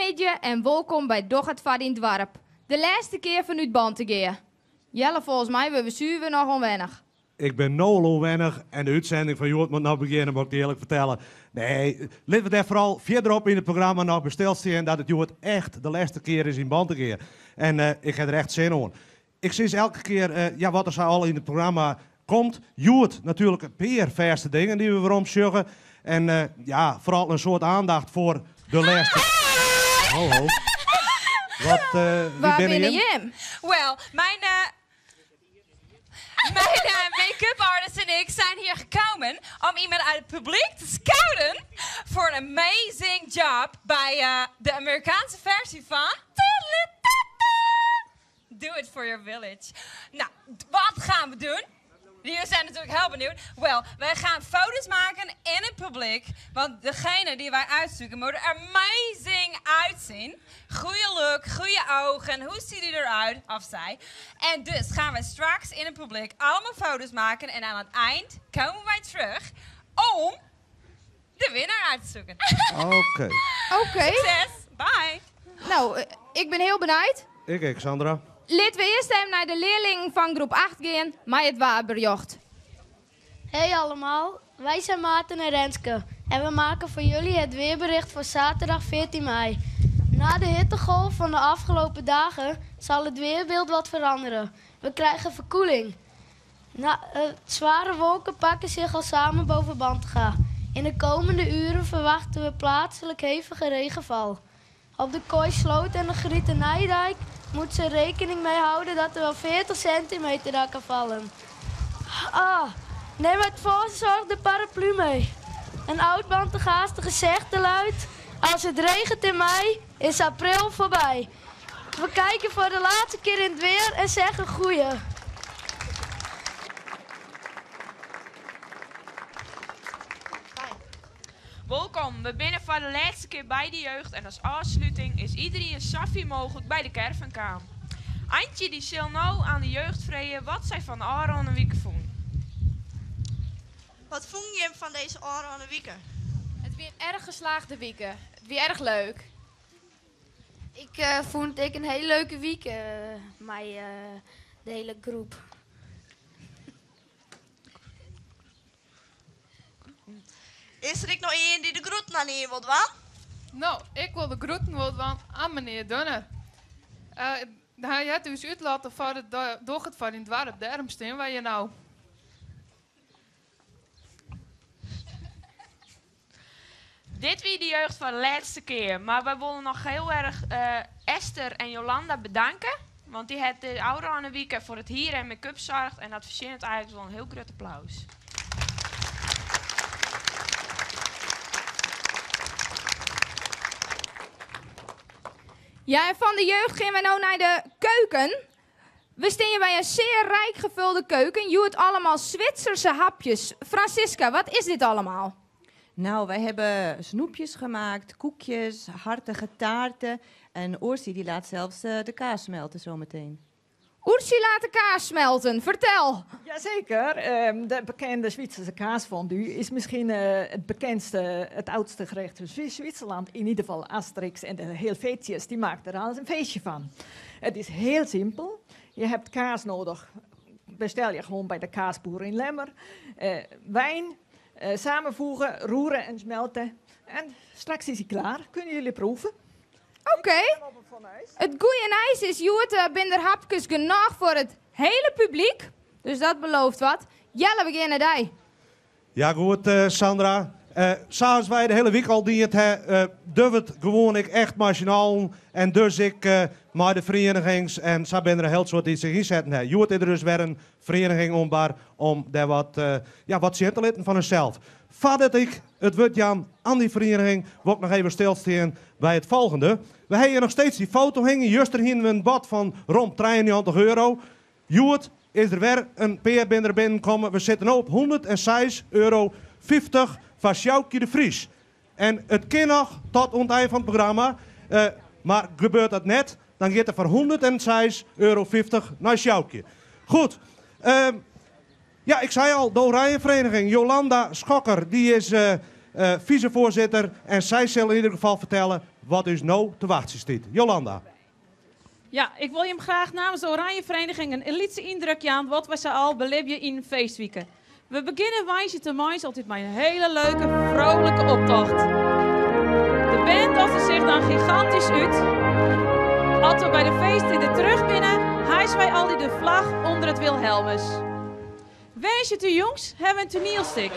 goedemiddag en welkom bij Doch het Vat in het Warp. De laatste keer vanuit band te gaan. Jelle, volgens mij we zuur nog onwennig. Ik ben nul onwennig en de uitzending van Jood moet nog beginnen, moet ik je eerlijk vertellen. Nee, laten we daar vooral verderop in het programma nog besteld zien dat het Jood echt de laatste keer is in band te gaan. En ik heb er echt zin in. Ik zie elke keer wat er zo al in het programma komt. Jood natuurlijk een paar verste dingen die we weer omsjuggen. En vooral een soort aandacht voor de laatste... Hallo. Wat, Waar wie ben je? je? Wel, mijn make-up artist en ik zijn hier gekomen om iemand uit het publiek te scouten voor een amazing job bij de Amerikaanse versie van Do It For Your Village. Nou, wat gaan we doen? Jullie zijn natuurlijk heel benieuwd. Wel, wij gaan foto's maken in het publiek. Want degene die wij uitzoeken moet er amazing uitzien. Goeie look, goede ogen. Hoe ziet hij eruit? Of zij. En dus gaan wij straks in het publiek allemaal foto's maken. En aan het eind komen wij terug om de winnaar uit te zoeken. Oké. Succes. Bye. Nou, ik ben heel benieuwd. Ik, Sandra. Laten we eerst even naar de leerling van groep 8 gaan, maar het waarberjocht. Hey allemaal, wij zijn Maarten en Renske en we maken voor jullie het weerbericht voor zaterdag 14 mei. Na de hittegolf van de afgelopen dagen zal het weerbeeld wat veranderen. We krijgen verkoeling. Zware wolken pakken zich al samen boven Bantega. In de komende uren verwachten we plaatselijk hevige regenval. Op de Kooisloot en de Grietennijdijk moet ze rekening mee houden dat er wel 40 centimeter daar kan vallen. Neem met voorzorg de paraplu mee. Een oud Bantegaanse gezegde luidt: als het regent in mei, is april voorbij. We kijken voor de laatste keer in het weer en zeggen goeie. Welkom, we binnen voor de laatste keer bij de jeugd en als afsluiting is iedereen saffie mogelijk bij de caravankaam. Antje die zal nou aan de jeugd vragen wat zij van Aaron en Wieke vonden. Wat vond je van deze Aaron en Wieke? Het weer een erg geslaagde weekend. Het weer erg leuk. Ik vond een hele leuke week met de hele groep. Is er nog één die de groet naar neer wilt, wa? Nou, ik wil de groeten aan meneer Dunner. Hij heeft dus uitlaten voor het door het van in het dorp. Daarom staan wij hier nou. Dit wie de jeugd van de laatste keer, maar wij willen nog heel erg Esther en Jolanda bedanken. Want die heeft de oude aan de week voor het hier en make-up zorgt en dat verdient eigenlijk wel een heel groot applaus. Ja, en van de jeugd gaan we nou naar de keuken. We staan bij een zeer rijk gevulde keuken. Je hoort allemaal Zwitserse hapjes. Francisca, wat is dit allemaal? Nou, wij hebben snoepjes gemaakt, koekjes, hartige taarten. En Oorsie die laat zelfs de kaas smelten zometeen. Oersie laat de kaas smelten. Vertel. Jazeker. De bekende Zwitserse kaasfondue is misschien het bekendste, het oudste gerecht van Zwitserland. In ieder geval Asterix en de Helvetiërs, die maakt er alles een feestje van. Het is heel simpel. Je hebt kaas nodig. Bestel je gewoon bij de kaasboer in Lemmer. Wijn, samenvoegen, roeren en smelten. En straks is hij klaar. Kunnen jullie proeven? Oké. Het goeie en ijs is, Joert, binnen hapjes genoeg voor het hele publiek. Dus dat belooft wat. Jelle, we gaan naar die. Ja goed, Sandra. Zoals wij de hele week al dient hebben, durf het gewoon ik echt machinaal. En dus ik maar de verenigings en zo ben er een heel soort die zich inzetten. Joert is er dus weer een vereniging om daar wat zien te laten van hunzelf. Voordat ik het woord Jan aan die vereniging, wil ik nog even stilstaan bij het volgende. We hebben hier nog steeds die foto hangen. Juist er hebben we een bod van rond €93. Joert is er weer een peer binnenkomen. We zitten nu op €106,50 van Sjoukje de Vries. En het kan nog tot het eind van het programma. Maar gebeurt dat net, dan gaat er voor €106,50 naar Sjoukje. Goed. Ja, ik zei al, de Oranje Vereniging. Jolanda Schokker, die is vicevoorzitter. En zij zullen in ieder geval vertellen wat u nou te wachten staat. Jolanda. Ja, ik wil je hem graag namens de Oranje Vereniging een lietse indrukje aan wat we ze al beleven in feestweeken. We beginnen Wijntje te Mainz altijd met een hele leuke, vrolijke optocht. De band doet zich dan gigantisch uit. Als we bij de feesten er terug binnen, hijsen wij altijd de vlag onder het Wilhelmus. Wijntje te Jongs hebben een toneelstuk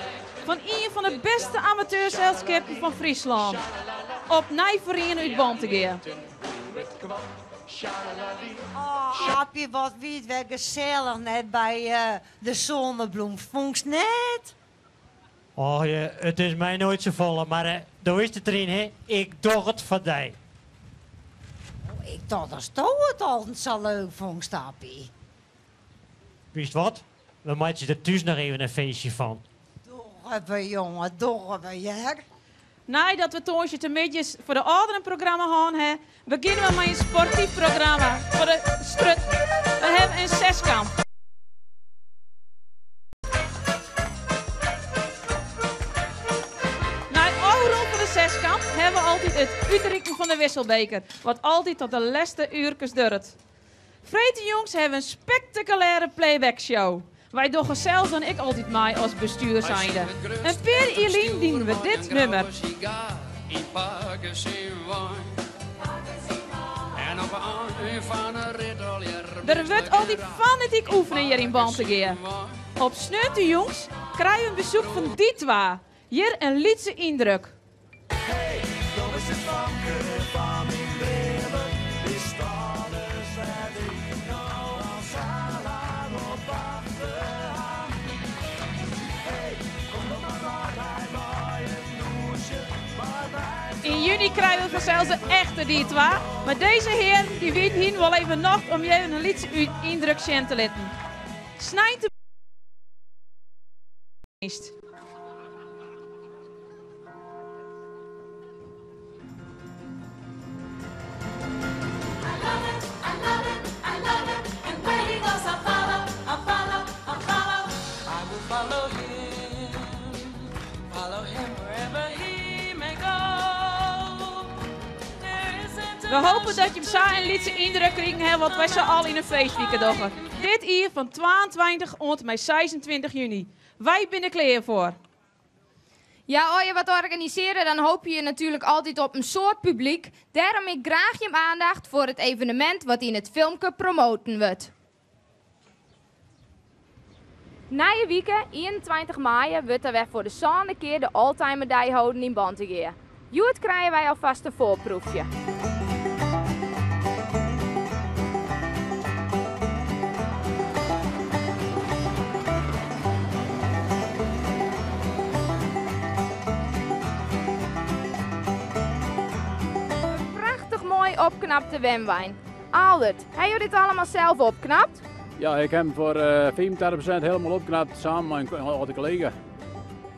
van een van de beste amateurzelskappen van Friesland. Op Nijverien uit Bantegem. Oh, Appie, wat wiet weer gezellig net bij de zonnebloem. Vondst net? Oh, het is mij nooit zo vol, maar daar is het erin, hè. Ik doe het voor die. Ik dacht dat je het altijd zo leuk vond, Appie. Wist wat? We maken er thuis nog even een feestje van. Dorre, jongen, dorre, ja. Nadat we Toonsje te midjes voor de ouderenprogramma gaan, beginnen we met een sportief programma voor de strut. We hebben een zeskamp. Na het afrond van de zeskamp hebben we altijd het uitreiken van de wisselbeker, wat altijd tot de laatste uurtjes duurt. Vreten jongens hebben een spectaculaire playbackshow. Wij doen zelfs en ik altijd mee als bestuur zijnde. En per Elien dienen we dit nummer. Er wordt altijd fanatiek oefenen hier in Bantegem. Op Sneunte jongens krijgen we een bezoek van die twee. Hier een lietse indruk. In juni krijgen we vanzelfs de echte die twee. Maar deze heer die weet hier wel even nog om je een lietse indruk te laten. Snijdt de dienst. We hopen dat je zo een lietse indruk krijgen hebt wat wij zo al in een feestweek doen. Dit hier van 22 tot met 26 juni. Wij zijn er klaar voor. Ja, als je wat organiseren, dan hoop je natuurlijk altijd op een soort publiek. Daarom ik graag je aandacht voor het evenement wat in het filmpje promoten wordt. Na je weekend, 21 mei, wordt er weer voor de zesde keer de All-Time Day houden in Bantegem. Joet krijgen wij alvast een voorproefje. Opknapte wemwijn. Aldert, heb je dit allemaal zelf opknapt? Ja, ik heb hem voor 35% helemaal opgeknapt samen met een oude collega.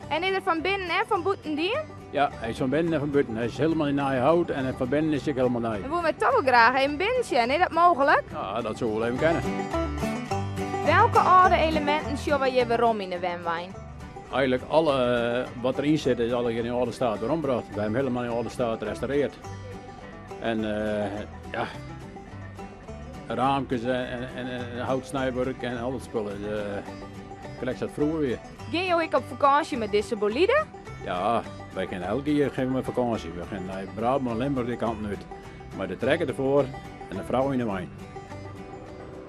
En is er van binnen en van buiten die? Ja, hij is van binnen en van buiten. Hij is helemaal in naai hout en van binnen is hij helemaal naai. We willen toch wel graag even binnen, is dat mogelijk? Ja, dat zou wel even kennen. Welke oude elementen showen je waarom in de wemwijn? Eigenlijk alle wat erin zit is al in oude staat weer omgebracht. We hebben helemaal in oude staat gerestaureerd. En ja, raampjes en houtsnijwerk en al dat spullen. Gelijk dat vroeger weer. Ging je ook op vakantie met deze bolide? Ja, wij gaan elke keer gaan we vakantie. We gaan naar Brabant en Limburg die kant uit. Maar de trekker ervoor en de vrouw in de wijn.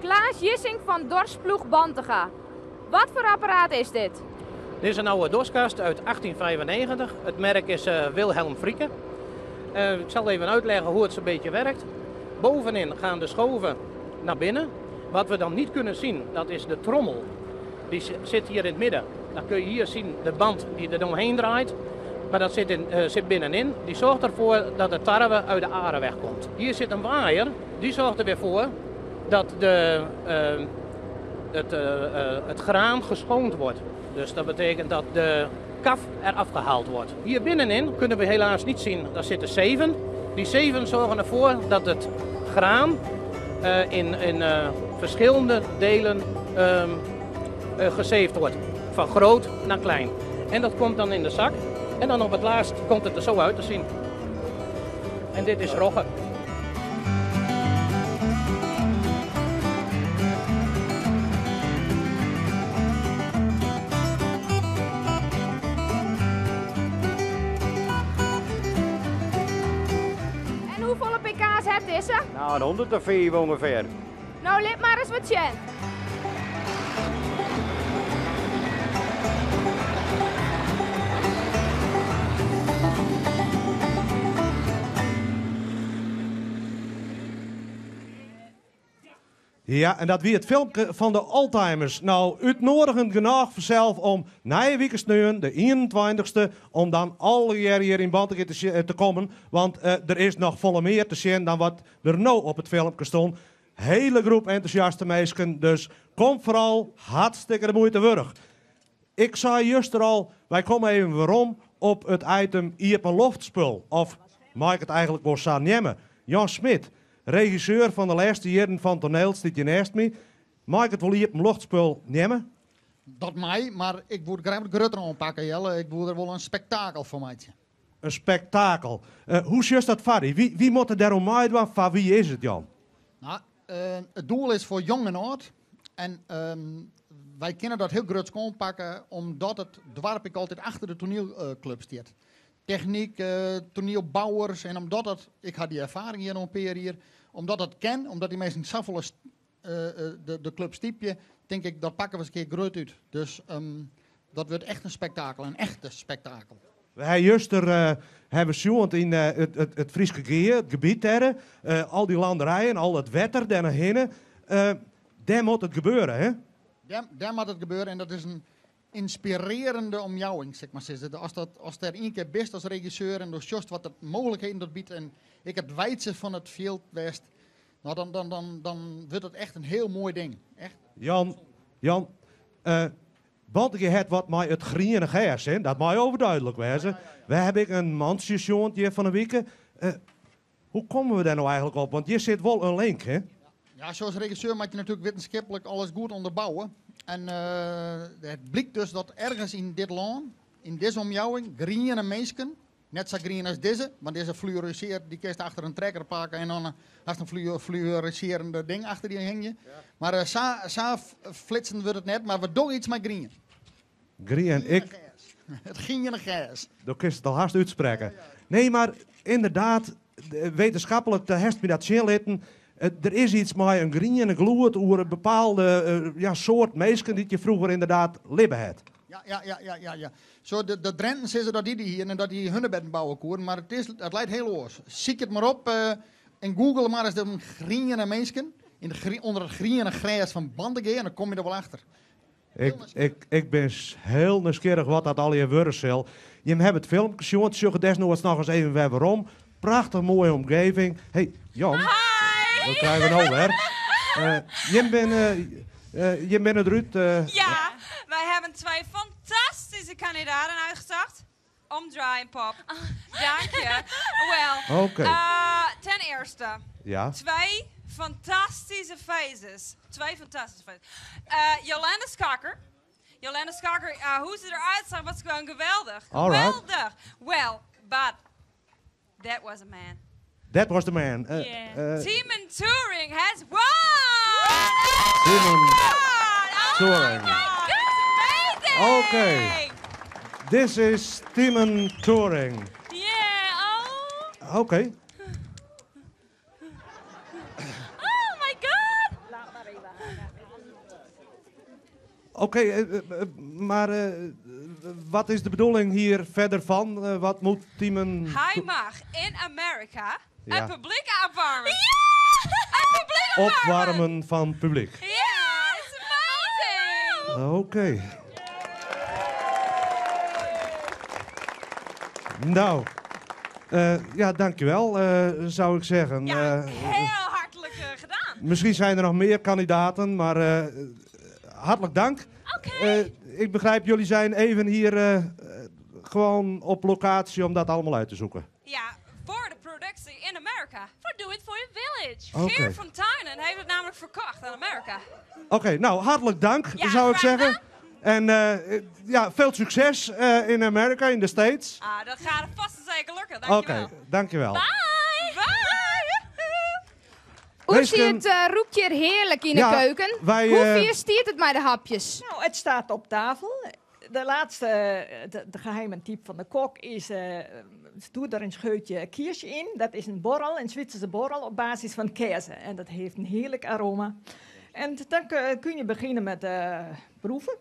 Klaas Jissink van Dorsploeg Bantega. Wat voor apparaat is dit? Dit is een oude doskast uit 1895. Het merk is Wilhelm Frieke. Ik zal even uitleggen hoe het zo'n beetje werkt. Bovenin gaan de schoven naar binnen. Wat we dan niet kunnen zien, dat is de trommel. Die zit hier in het midden. Dan kun je hier zien de band die er omheen draait. Maar dat zit binnenin. Die zorgt ervoor dat de tarwe uit de aren wegkomt. Hier zit een waaier. Die zorgt er weer voor dat het graan geschoond wordt. Dus dat betekent dat de kaf eraf gehaald wordt. Hier binnenin kunnen we helaas niet zien, daar zitten zeven. Die zeven zorgen ervoor dat het graan in verschillende delen gezeefd wordt. Van groot naar klein. En dat komt dan in de zak. En dan op het laatst komt het er zo uit te zien. En dit is rogge. En hoeveel pk's het is er? Nou, 104 ongeveer. Nou, let maar eens wat je. Ja, en dat wie het filmpje van de Oldtimers. Nou, uitnodigend genoeg vanzelf om na je weekend de 21ste, om dan alle jaren hier in Bantegem te komen. Want er is nog volle meer te zien dan wat er nou op het filmpje stond. Hele groep enthousiaste meisjes, dus kom vooral, hartstikke de moeite waard. Ik zei juist er al, wij komen even waarom op het item Iepen Loftspul. Of mag ik het eigenlijk wel zo nemen? Jan Smit, regisseur van de laatste jaren van toneel, zit je naast me. Mag ik het wel Iepen Loftspul nemen? Dat mij, maar ik moet graag de grutter aanpakken, Jelle. Ik wil er wel een spektakel voor maken. Een spektakel. Hoe is juist dat, Fadi? Wie moet er daarom meedoen? Van wie is het, Jan? Nou, het doel is voor jong en oud. En wij kunnen dat heel groots pakken, omdat het dorp ik altijd achter de toneelclub staat. Techniek, toneelbouwers en omdat het, ik had die ervaring hier nog een paar hier, omdat het ken, omdat die mensen zoveel de club stiepje, denk ik dat pakken we eens een keer groot uit. Dus dat wordt echt een spektakel, een echte spektakel. Wij juist hebben gezien in het Frieske Geer, het gebied daar, al die landerijen, al het wetter daar naar binnen. Daar moet het gebeuren, hè? Daar moet het gebeuren en dat is een inspirerende omjouwing, zeg maar. Als er één keer best als regisseur en door just wat de mogelijkheden dat biedt en ik het wijdse van het veld west, nou dan wordt het echt een heel mooi ding. Echt. Jan, Bantegem het wat mij het groene gers, hè? Dat mag overduidelijk wezen. Ja. We hebben een mansjesjoontje van een week. Hoe komen we daar nou eigenlijk op? Want je zit wel een link, hè? Ja, zoals regisseur moet je natuurlijk wetenschappelijk alles goed onderbouwen. En het blijkt dus dat ergens in dit land, in deze omjouwing, groene mensen, net zo groen als deze, want deze fluoriseert, die kist achter een trekker pakken en dan had een fluoriserende ding achter die hang je. Ja. Maar zo flitsen we het net, maar we doen iets met groen. Groen, ik... Het groene gas. Dat kun je het al haast uitspreken. Nee, maar inderdaad, wetenschappelijk, de herst me dat zien er is iets met een groene gloed over een bepaalde soort mensen die je vroeger inderdaad libben had. Ja. Zo, de Drenten zeggen dat die hier en dat die hunnebedden bouwen koeren, maar het lijkt heel oors. Ziek het maar op en google maar eens de groene mensen onder het groene grijs van Bantegem en dan kom je er wel achter. Ik ben heel nieuwsgierig wat dat al je worden zal. Je hebt het filmpje gezien, zoek desnoods nog eens even weer waarom. Prachtig mooie omgeving. Hey, Jan. Hi! Wat krijgen we nou weer? Je bent eruit. Ja, wij hebben 2 fantastische kandidaten uitgezocht. Omdraaien, Pop. Dank je. Wel, ten eerste. Ja. 2 fantastische faces. Jolanda Skakker. Hoe ze eruit zag, was gewoon geweldig. Geweldig. Well, but that was a man. That was the man. Timon Touring has won! Timon Touring. Oh, okay. This is Timon Touring. Yeah, oh. Okay. Oh my god! Oké, maar wat is de bedoeling hier verder van? Wat moet Timon... Hij mag in Amerika een publiek opwarmen. Ja! Een publiek opwarmen van publiek. Ja, it's amazing! Oké. Nou, dankjewel, zou ik zeggen. Ja, heel hartelijk gedaan. Misschien zijn er nog meer kandidaten, maar hartelijk dank. Oké. Ik begrijp, jullie zijn even hier gewoon op locatie om dat allemaal uit te zoeken. Ja, voor de productie in Amerika. Voor Do It For Your Village. Okay. Geer van Tuinen heeft het namelijk verkocht aan Amerika. Oké, nou, hartelijk dank, zou ik zeggen. En ja, veel succes in Amerika, in de States. Ah, dat gaat vast en zeker lukken. Oké, Dankjewel. dankjewel. Bye! Hoe zie je het roept hier heerlijk in de Ja, keuken? wij, Hoe vier stiert het met de hapjes? Nou, het staat op tafel. De laatste, de geheime tip van de kok is, doe er een scheutje kiersje in. Dat is een borrel, een Zwitserse borrel op basis van kaas. En dat heeft een heerlijk aroma. En dan kun je beginnen met proeven.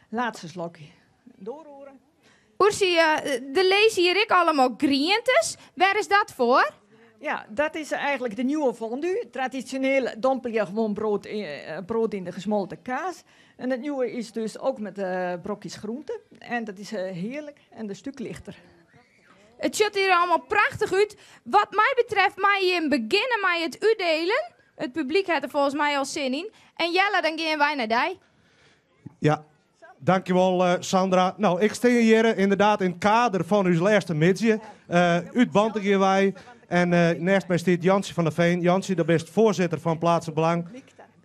Laatste slokje. Doorroeren. Oersie, de lezen hier ik allemaal grientes. Waar is dat voor? Ja, dat is eigenlijk de nieuwe fondue. Traditioneel dompel je gewoon brood in de gesmolten kaas. En het nieuwe is dus ook met brokjes groente. En dat is heerlijk en een stuk lichter. Het ziet hier allemaal prachtig uit. Wat mij betreft, mag je in beginnen met het uitdelen. Het publiek heeft er volgens mij al zin in. En Jelle, dan gaan wij naar die. Ja, dankjewel Sandra. Nou, ik sta hier inderdaad in het kader van uw laatste middag. Uit Bantegien wij. En naast mij staat Jansje van der Veen. Jansje, dat bent voorzitter van Plaatsen Belang.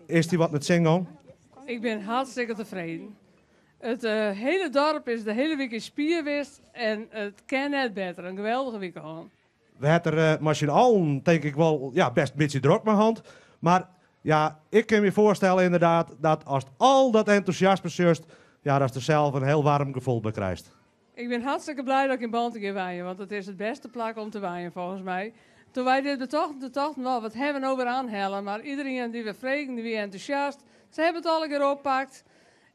Is die wat met zingen? Ik ben hartstikke tevreden. Het hele dorp is de hele week in spier geweest en het kan net beter. Een geweldige week gehad. We hebben er machinaal, denk ik wel, ja, best een beetje druk met hand. Maar ja, ik kan me voorstellen inderdaad dat als al dat enthousiasme zust, ja, dat je er zelf een heel warm gevoel bij krijgt. Ik ben hartstikke blij dat ik in Bantegien waaien, want het is het beste plak om te waaien volgens mij. Toen wij dit betochten, nou, wat hebben we nou weer aanhellen, maar iedereen die we vregen, die weer enthousiast, ze hebben het alle keer oppakt.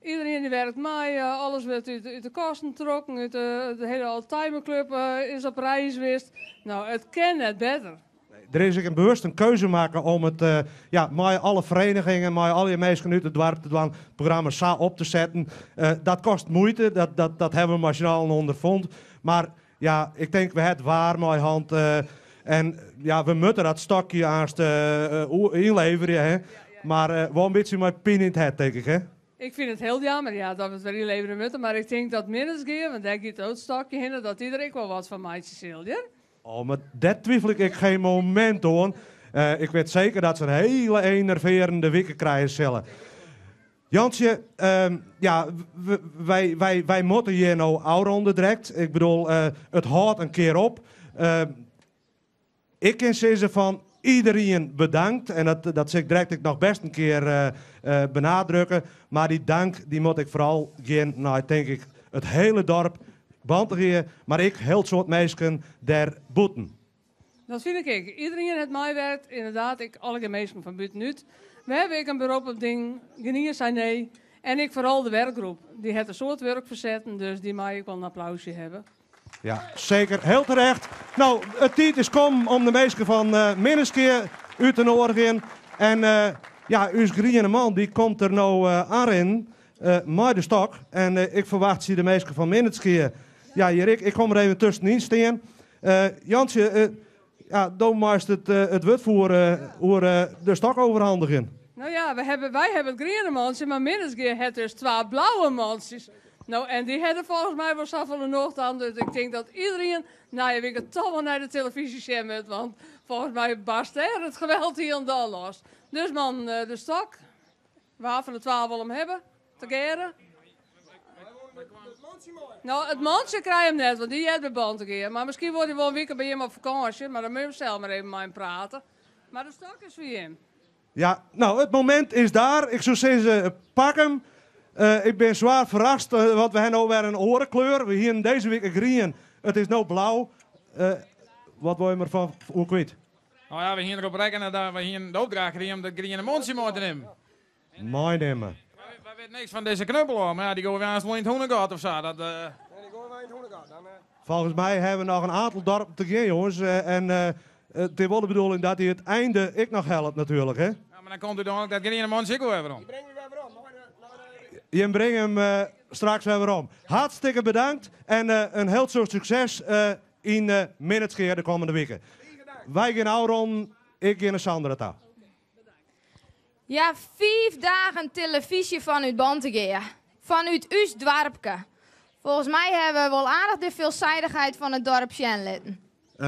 Iedereen die werkt mee, alles werd uit de kosten getrokken, uit de hele Oldtimerclub is op reis geweest. Nou, het kan net beter. Er is een bewust een keuze maken om het ja, met alle verenigingen, met alle mensen uit het dorp te doen, het programma SA op te zetten. Dat kost moeite, dat hebben we machinaal ondervonden. Maar ja, ik denk we het waar met hand. En ja, we moeten dat stokje aanst inleveren. Hè? Maar wel een beetje met pin in het het, denk ik. Hè? Ik vind het heel jammer ja, dat we het weer inleveren moeten, maar ik denk dat minstens geven, want daar gaat het stokje in, dat iedereen wel wat van meisjes wil, ja? Oh, maar dat twijfel ik geen moment hoor. Ik weet zeker dat ze een hele enerverende weken krijgen zullen. Jansje, ja, wij moeten hier nou afronden direct. Ik bedoel, het houdt een keer op. Ik kan zeggen van iedereen bedankt. En dat zeg ik direct nog best een keer benadrukken. Maar die dank die moet ik vooral gaan naar, denk ik, het hele dorp. Bantegien, maar ik heel soort mensen daar boeten. Dat vind ik. Iedereen het mij werkt, inderdaad, ik alle mensen van buiten uit. We hebben ik een beroep op ding, genieten zijn nee. En ik vooral de werkgroep. Die heeft een soort werk verzetten, dus die mag ik wel een applausje hebben. Ja, zeker. Heel terecht. Nou, het tijd is om de mensen van Minneskeer uit te nodigen. En ja, uw groene man die komt er nou aan in, met de stok. En ik verwacht zie de mensen van Minneskeer. Ja, Jerik, ik kom er even tussenin staan. Jansje, ja, dan maakt het woord voor de stok overhandigen. Nou ja, wij hebben het groene mansje, maar Minneskeer heeft dus 2 blauwe mansjes. Nou, en die hebben volgens mij wel zoveel de nog aan. Dus ik denk dat iedereen, nou ja, ik toch wel naar de televisie zien moet, want volgens mij barst er het geweld hier en daar los. Dus man, de stok, waar van de 12 wil hem hebben, te keren. Nou, het mansje krijg je hem net, want die heeft de band een keer. Maar misschien wordt hij wel een week bij hem op vakantie, maar dan moet je zelf maar even met hem praten. Maar de stok is voor hem. Ja, nou, het moment is daar. Ik zou zeggen, pak hem. Ik ben zwaar verrast, want we hebben nu weer een orenkleur. We hier deze week een groen. Het is nu blauw. Wat wil je maar van hoe kwijt? Nou ja, we hier erop rekenen dat we hier de opdracht krijgen om de groene mansje moeten nemen. Mooi nemen. Wij weten niks van deze knuppel hoor, maar ja, die gaan we aan het in het Hoenengat of zo. Dat, Volgens mij hebben we nog een aantal dorpen te gaan, jongens. En het is wel de bedoeling dat hij het einde ik nog helpt natuurlijk, hè? Ja, maar dan komt u dan ook dat groene mansje ik wel even om. Je brengt hem straks weer om. Hartstikke bedankt en een heel veel succes in Minneskeer de komende weken. Wij gaan Auron, ik ga naar Sandra toe. Ja, 5 dagen televisie vanuit Bantegien. Vanuit uw dorpje. Volgens mij hebben we wel aardig de veelzijdigheid van het dorp zien.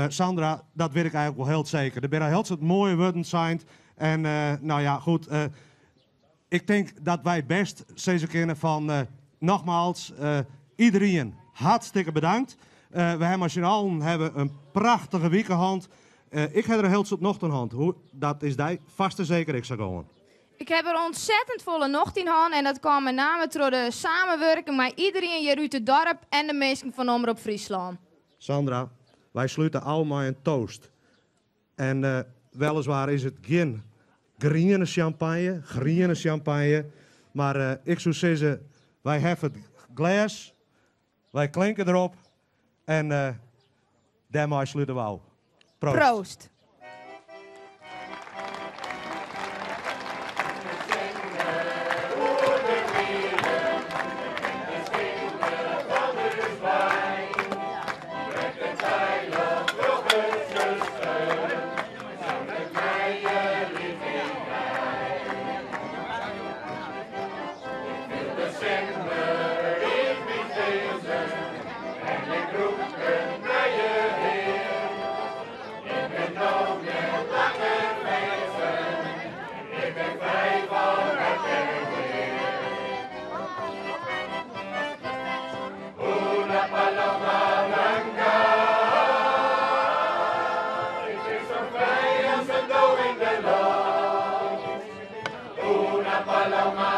Sandra, dat weet ik eigenlijk wel heel zeker. Er zijn heel veel mooie woorden zijn. En nou ja, goed. Ik denk dat wij best steeds kennen van nogmaals, iedereen hartstikke bedankt. We hebben als hebben een prachtige week gehad. Ik heb er een heel soort nog in hand. Dat is die vast en zeker ik zou gaan. Ik heb er ontzettend volle nacht in hand en dat kwam met name door de samenwerking met iedereen hier uit het dorp en de mensen van Omroep Friesland. Sandra, wij sluiten allemaal een toast. En weliswaar is het geen groene champagne, maar ik zou zeggen, wij hebben het glas, wij klinken erop en daarmee sluiten we al. Proost. Proost. Paloma